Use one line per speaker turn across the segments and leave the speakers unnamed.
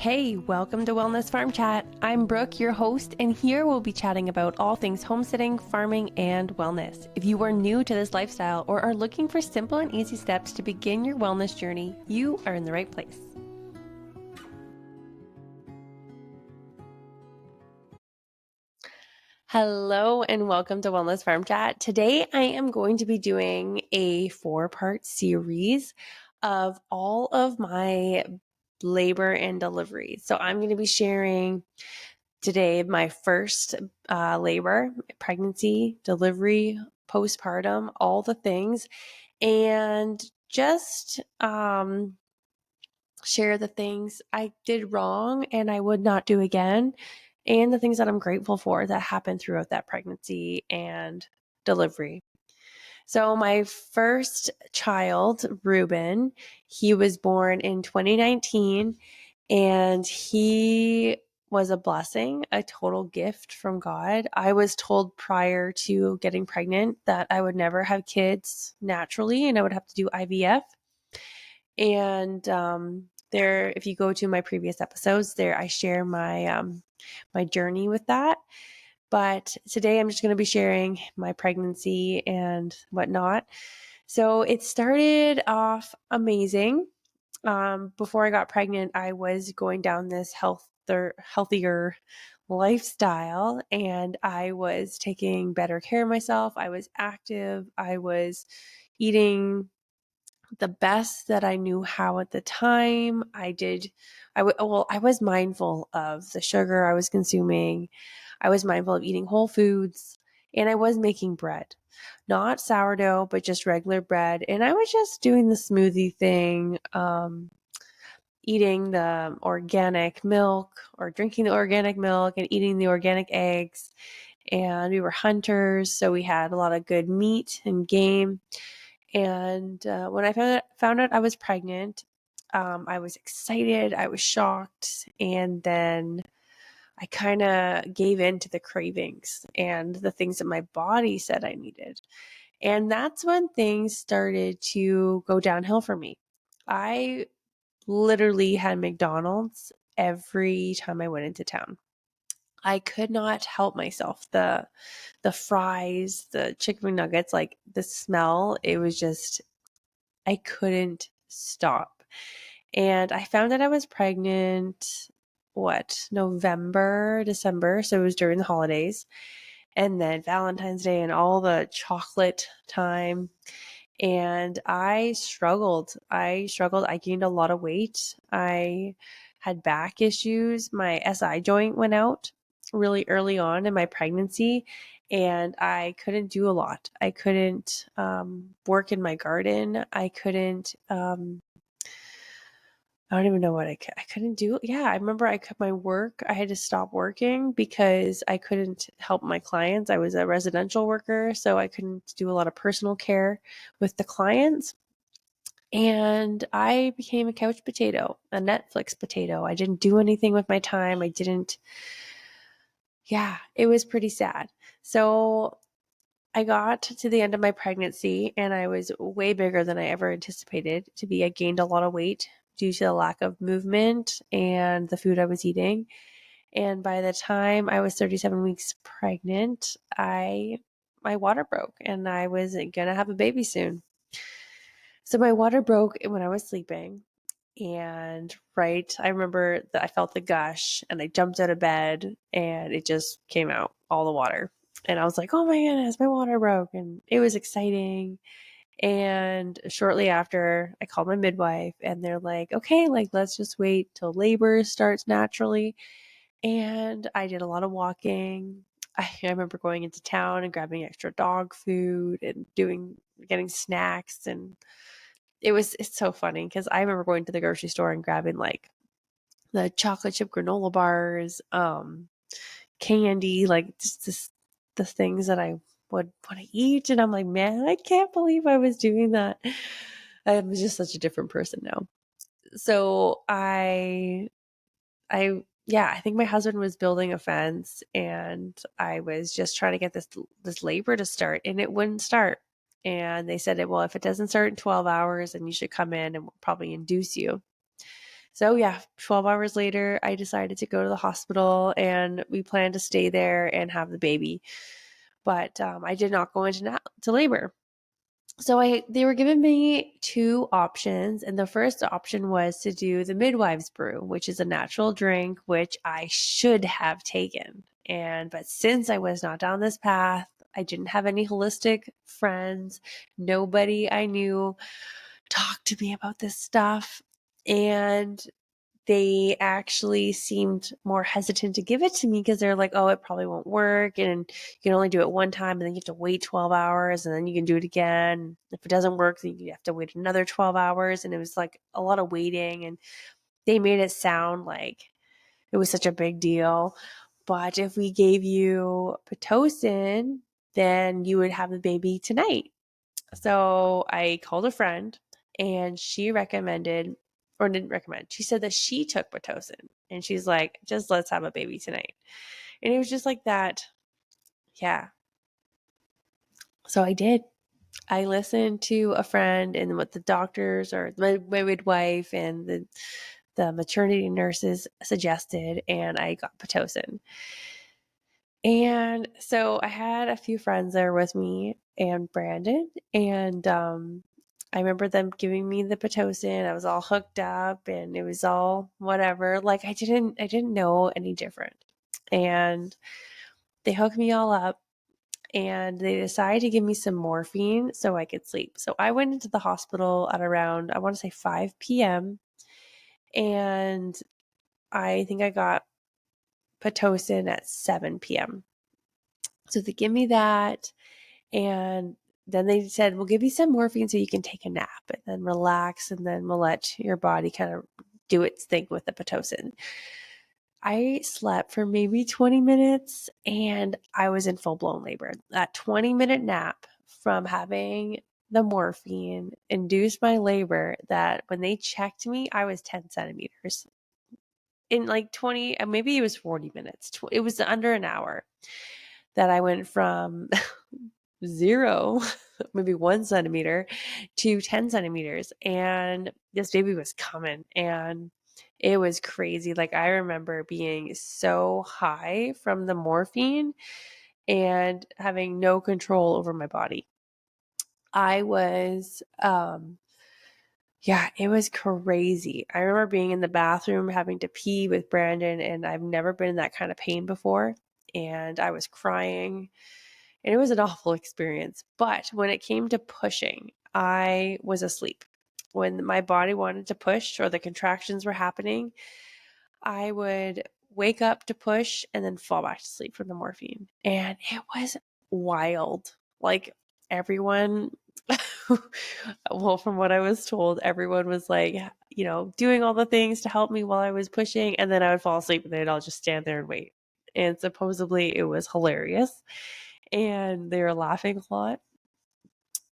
Hey, welcome to Wellness Farm Chat. I'm Brooke, your host, and here we'll be chatting about all things homesteading, farming, and wellness. If you are new to this lifestyle or are looking for simple and easy steps to begin your wellness journey, you are in the right place. Hello and welcome to Wellness Farm Chat. Today I am going to be doing a 4-part series of all of my labor and delivery. So I'm going to be sharing today my first labor, pregnancy, delivery, postpartum, all the things, and just share the things I did wrong and I would not do again, and the things that I'm grateful for that happened throughout that pregnancy and delivery. So my first child, Ruben, he was born in 2019, and he was a blessing, a total gift from God. I was told prior to getting pregnant that I would never have kids naturally and I would have to do IVF. And there, if you go to my previous episodes, there I share my my journey with that. But today I'm just going to be sharing my pregnancy and whatnot. So it started off amazing. Before I got pregnant, I was going down this healthier lifestyle, and I was taking better care of myself. I was active. I was eating the best that I knew how at the time. I was mindful of the sugar I was consuming. I was mindful of eating whole foods, and I was making bread, not sourdough, but just regular bread. And I was just doing the smoothie thing, eating the organic milk or drinking the organic milk and eating the organic eggs. And we were hunters, so we had a lot of good meat and game. And when I found out I was pregnant, I was excited, I was shocked, and then I kind of gave in to the cravings and the things that my body said I needed. And that's when things started to go downhill for me. I literally had McDonald's every time I went into town. I could not help myself. The fries, the chicken nuggets, like the smell, it was just I couldn't stop. And I found that I was pregnant, November, December. So it was during the holidays. And then Valentine's Day and all the chocolate time. And I struggled. I gained a lot of weight. I had back issues. My SI joint went out really early on in my pregnancy, and I couldn't do a lot. I couldn't work in my garden. I couldn't. I don't even know what I couldn't do. Yeah, I remember I cut my work. I had to stop working because I couldn't help my clients. I was a residential worker, so I couldn't do a lot of personal care with the clients. And I became a couch potato, a Netflix potato. I didn't do anything with my time. Yeah, it was pretty sad. So I got to the end of my pregnancy and I was way bigger than I ever anticipated to be. I gained a lot of weight due to the lack of movement and the food I was eating. And by the time I was 37 weeks pregnant, my water broke and I was gonna have a baby soon. So my water broke when I was sleeping. And I remember that I felt the gush and I jumped out of bed and it just came out, all the water. And I was like, oh my goodness, my water broke. And it was exciting. And shortly after, I called my midwife and they're like, okay, like, let's just wait till labor starts naturally. And I did a lot of walking. I remember going into town and grabbing extra dog food and getting snacks. And it's so funny because I remember going to the grocery store and grabbing like the chocolate chip granola bars, candy, like the things that I would want to eat. And I'm like, man, I can't believe I was doing that. I'm just such a different person now. So yeah, I think my husband was building a fence and I was just trying to get this labor to start and it wouldn't start. And they said, well, if it doesn't start in 12 hours, then you should come in and we'll probably induce you. So yeah, 12 hours later, I decided to go to the hospital and we planned to stay there and have the baby. But I did not go into to labor. So they were giving me two options, and the first option was to do the midwives brew, which is a natural drink, which I should have taken. But since I was not down this path, I didn't have any holistic friends. Nobody I knew talked to me about this stuff. And they actually seemed more hesitant to give it to me because they're like, oh, it probably won't work. And you can only do it one time and then you have to wait 12 hours and then you can do it again. If it doesn't work, then you have to wait another 12 hours. And it was like a lot of waiting. And they made it sound like it was such a big deal. But if we gave you Pitocin, then you would have the baby tonight. So I called a friend and she recommended, or didn't recommend, she said that she took Pitocin and she's like, just let's have a baby tonight. And it was just like that. Yeah. So I did. I listened to a friend and what the doctors or my midwife and the maternity nurses suggested, and I got Pitocin. And so I had a few friends there with me and Brandon, and I remember them giving me the Pitocin. I was all hooked up and it was all whatever. Like I didn't know any different. And they hooked me all up and they decided to give me some morphine so I could sleep. So I went into the hospital at around, I want to say 5 p.m. and I think I got Pitocin at 7 p.m. So they give me that. And then they said, we'll give you some morphine so you can take a nap and then relax, and then we'll let your body kind of do its thing with the Pitocin. I slept for maybe 20 minutes and I was in full blown labor. That 20-minute nap from having the morphine induced my labor that when they checked me, I was 10 centimeters. In like 20, maybe it was 40 minutes. It was under an hour that I went from 0, maybe 1 centimeter to 10 centimeters. And this baby was coming and it was crazy. Like I remember being so high from the morphine and having no control over my body. I was, yeah, it was crazy. I remember being in the bathroom having to pee with Brandon, and I've never been in that kind of pain before. And I was crying. And it was an awful experience. But when it came to pushing, I was asleep. When my body wanted to push or the contractions were happening, I would wake up to push and then fall back to sleep from the morphine. And it was wild. Like everyone, well, from what I was told, everyone was like, doing all the things to help me while I was pushing. And then I would fall asleep and they'd all just stand there and wait. And supposedly it was hilarious and they were laughing a lot.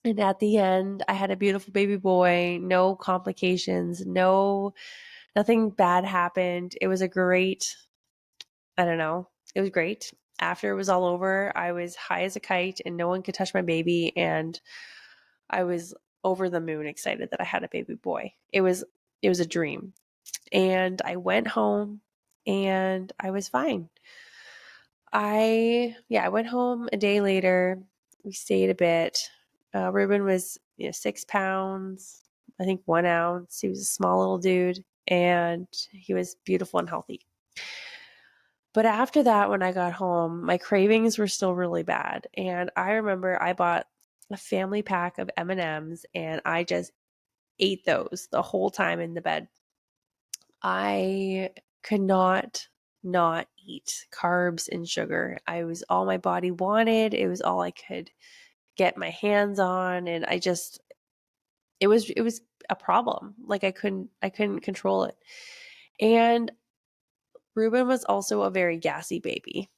And at the end, I had a beautiful baby boy, no complications, nothing bad happened. It was a great, I don't know, it was great. After it was all over, I was high as a kite and no one could touch my baby. And I was over the moon excited that I had a baby boy. It was a dream. And I went home and I was fine. I went home a day later. We stayed a bit. Ruben was 6 pounds, I think 1 ounce. He was a small little dude and he was beautiful and healthy. But after that, when I got home, my cravings were still really bad. And I remember I bought a family pack of M&Ms and I just ate those the whole time in the bed. I could not eat carbs and sugar. I was all my body wanted. It was all I could get my hands on, and it was a problem. Like I couldn't control it. And Ruben was also a very gassy baby.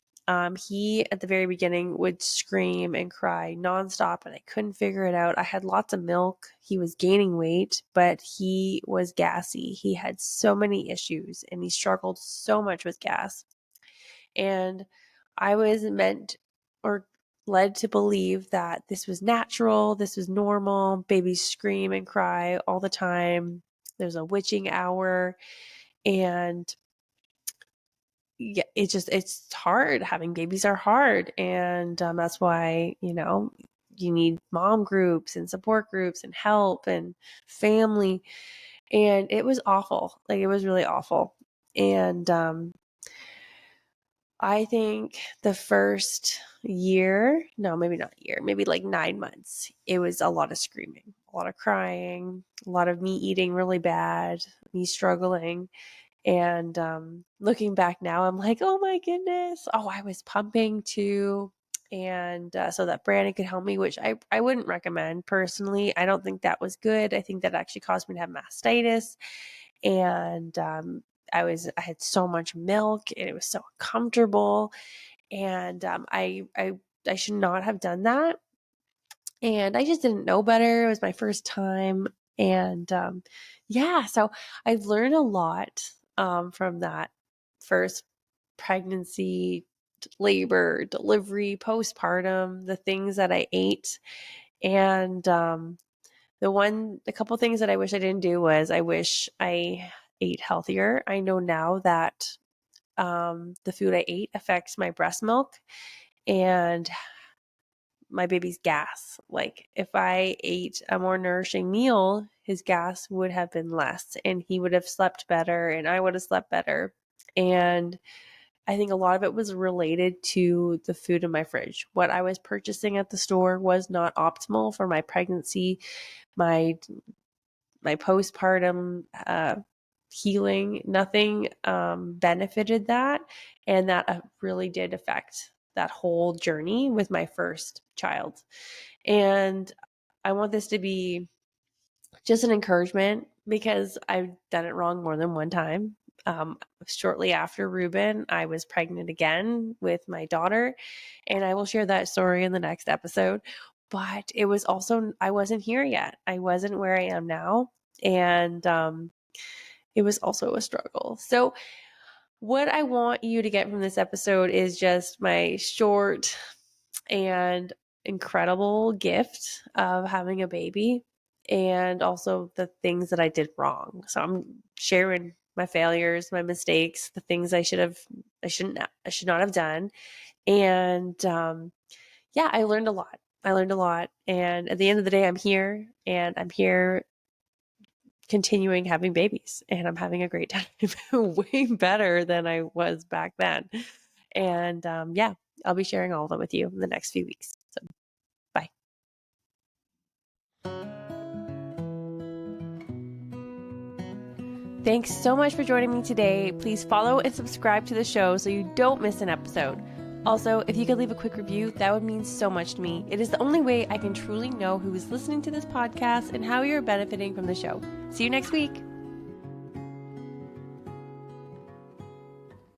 He at the very beginning would scream and cry nonstop, and I couldn't figure it out. I had lots of milk. He was gaining weight, but he was gassy. He had so many issues, and he struggled so much with gas. And I was meant or led to believe that this was natural, this was normal. Babies scream and cry all the time. there's a witching hour, and yeah, it's hard. Having babies are hard. And that's why, you need mom groups and support groups and help and family. And it was awful. Like, it was really awful. And I think the first year, no, maybe not year, maybe like 9 months, it was a lot of screaming, a lot of crying, a lot of me eating really bad, me struggling. And looking back now, I'm like, oh my goodness. Oh, I was pumping too. And so that Brandon could help me, which I wouldn't recommend personally. I don't think that was good. I think that actually caused me to have mastitis. And I had so much milk and it was so uncomfortable. And I should not have done that. And I just didn't know better. It was my first time. And yeah, so I've learned a lot from that first pregnancy, labor, delivery, postpartum, the things that I ate. And the couple things that I wish I didn't do was I wish I ate healthier. I know now that the food I ate affects my breast milk and my baby's gas. Like, if I ate a more nourishing meal, his gas would have been less and he would have slept better and I would have slept better. And I think a lot of it was related to the food in my fridge. What I was purchasing at the store was not optimal for my pregnancy, my postpartum healing. Nothing benefited that. And that really did affect that whole journey with my first child. And I want this to be just an encouragement because I've done it wrong more than one time. Shortly after Ruben, I was pregnant again with my daughter, and I will share that story in the next episode. But it was also, I wasn't here yet. I wasn't where I am now. And it was also a struggle. So, what I want you to get from this episode is just my short and incredible gift of having a baby, and also the things that I did wrong. So I'm sharing my failures, my mistakes, the things I should not have done. And yeah, I learned a lot. And at the end of the day, I'm here, and I'm here continuing having babies, and I'm having a great time. Way better than I was back then. And yeah, I'll be sharing all of them with you in the next few weeks. So bye. Thanks so much for joining me today. Please follow and subscribe to the show so you don't miss an episode. Also, if you could leave a quick review, that would mean so much to me. It is the only way I can truly know who is listening to this podcast and how you're benefiting from the show. See you next week.